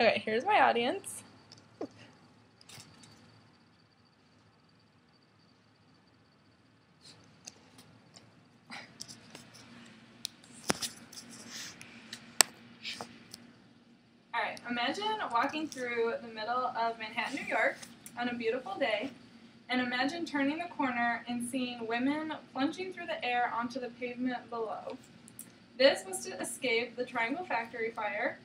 Okay, here's my audience. Alright, imagine walking through the middle of Manhattan, New York on a beautiful day, and imagine turning the corner and seeing women plunging through the air onto the pavement below. This was to escape the Triangle Factory fire.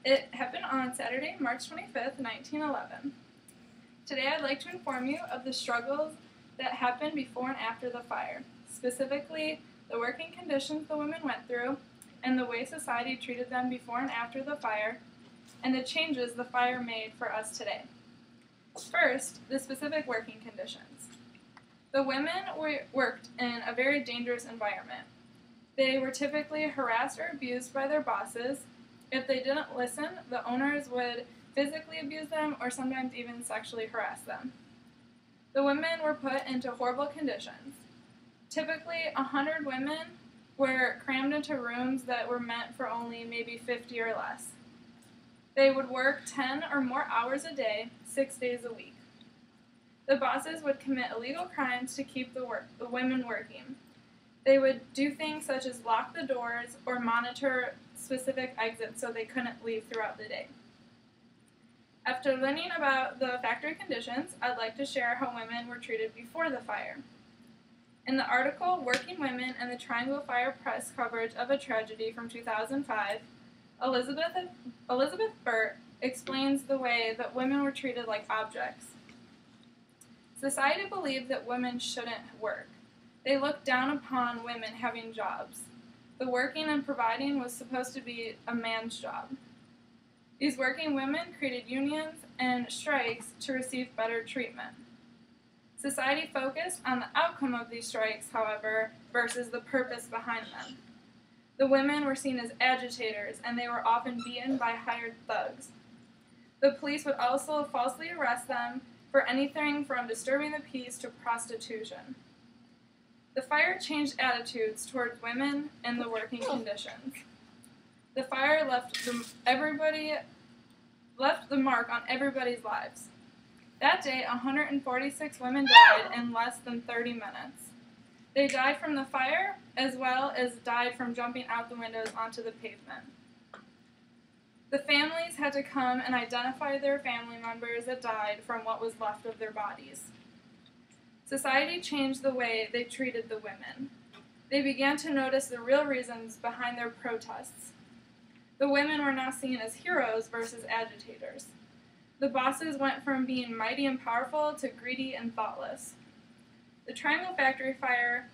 It happened on Saturday, March 25th, 1911. Today I'd like to inform you of the struggles that happened before and after the fire, specifically the working conditions the women went through, and the way society treated them before and after the fire, and the changes the fire made for us today. First, the specific working conditions. The women worked in a very dangerous environment. They were typically harassed or abused by their bosses. If they didn't listen, the owners would physically abuse them or sometimes even sexually harass them. The women were put into horrible conditions. Typically, 100 women were crammed into rooms that were meant for only maybe 50 or less. They would work 10 or more hours a day, 6 days a week. The bosses would commit illegal crimes to keep the women working. They would do things such as lock the doors or monitor specific exits so they couldn't leave throughout the day. After learning about the factory conditions, I'd like to share how women were treated before the fire. In the article, Working Women and the Triangle Fire Press Coverage of a Tragedy from 2005, Elizabeth Burt explains the way that women were treated like objects. Society believed that women shouldn't work. They looked down upon women having jobs. The working and providing was supposed to be a man's job. These working women created unions and strikes to receive better treatment. Society focused on the outcome of these strikes, however, versus the purpose behind them. The women were seen as agitators, and they were often beaten by hired thugs. The police would also falsely arrest them for anything from disturbing the peace to prostitution. The fire changed attitudes towards women and the working conditions. The fire left the mark on everybody's lives. That day, 146 women died in less than 30 minutes. They died from the fire, as well as died from jumping out the windows onto the pavement. The families had to come and identify their family members that died from what was left of their bodies. Society changed the way they treated the women. They began to notice the real reasons behind their protests. The women were now seen as heroes versus agitators. The bosses went from being mighty and powerful to greedy and thoughtless. The Triangle Factory fire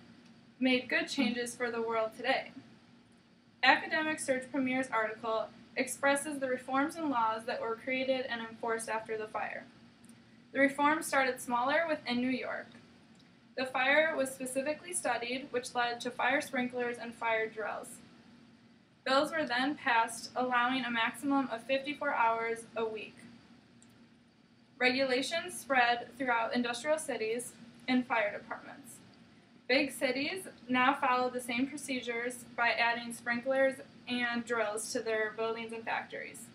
made good changes for the world today. Academic Search Premier's article expresses the reforms and laws that were created and enforced after the fire. The reforms started smaller within New York. The fire was specifically studied, which led to fire sprinklers and fire drills. Bills were then passed allowing a maximum of 54 hours a week. Regulations spread throughout industrial cities and fire departments. Big cities now follow the same procedures by adding sprinklers and drills to their buildings and factories.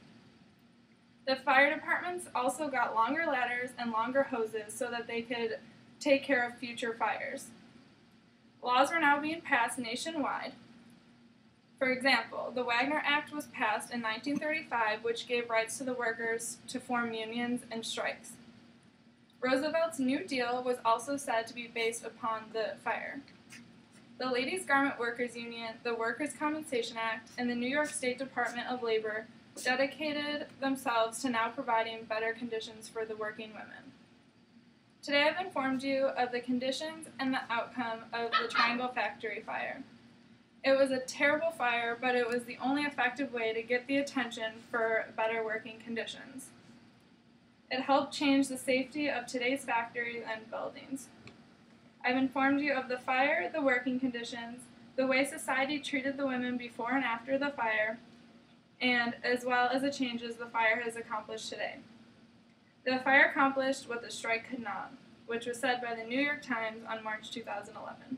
The fire departments also got longer ladders and longer hoses so that they could take care of future fires. Laws were now being passed nationwide. For example, the Wagner Act was passed in 1935, which gave rights to the workers to form unions and strikes. Roosevelt's New Deal was also said to be based upon the fire. The Ladies' Garment Workers Union, the Workers' Compensation Act, and the New York State Department of Labor dedicated themselves to now providing better conditions for the working women. Today I've informed you of the conditions and the outcome of the Triangle Factory fire. It was a terrible fire, but it was the only effective way to get the attention for better working conditions. It helped change the safety of today's factories and buildings. I've informed you of the fire, the working conditions, the way society treated the women before and after the fire, and as well as the changes the fire has accomplished today. The fire accomplished what the strike could not, which was said by the New York Times on March 2011.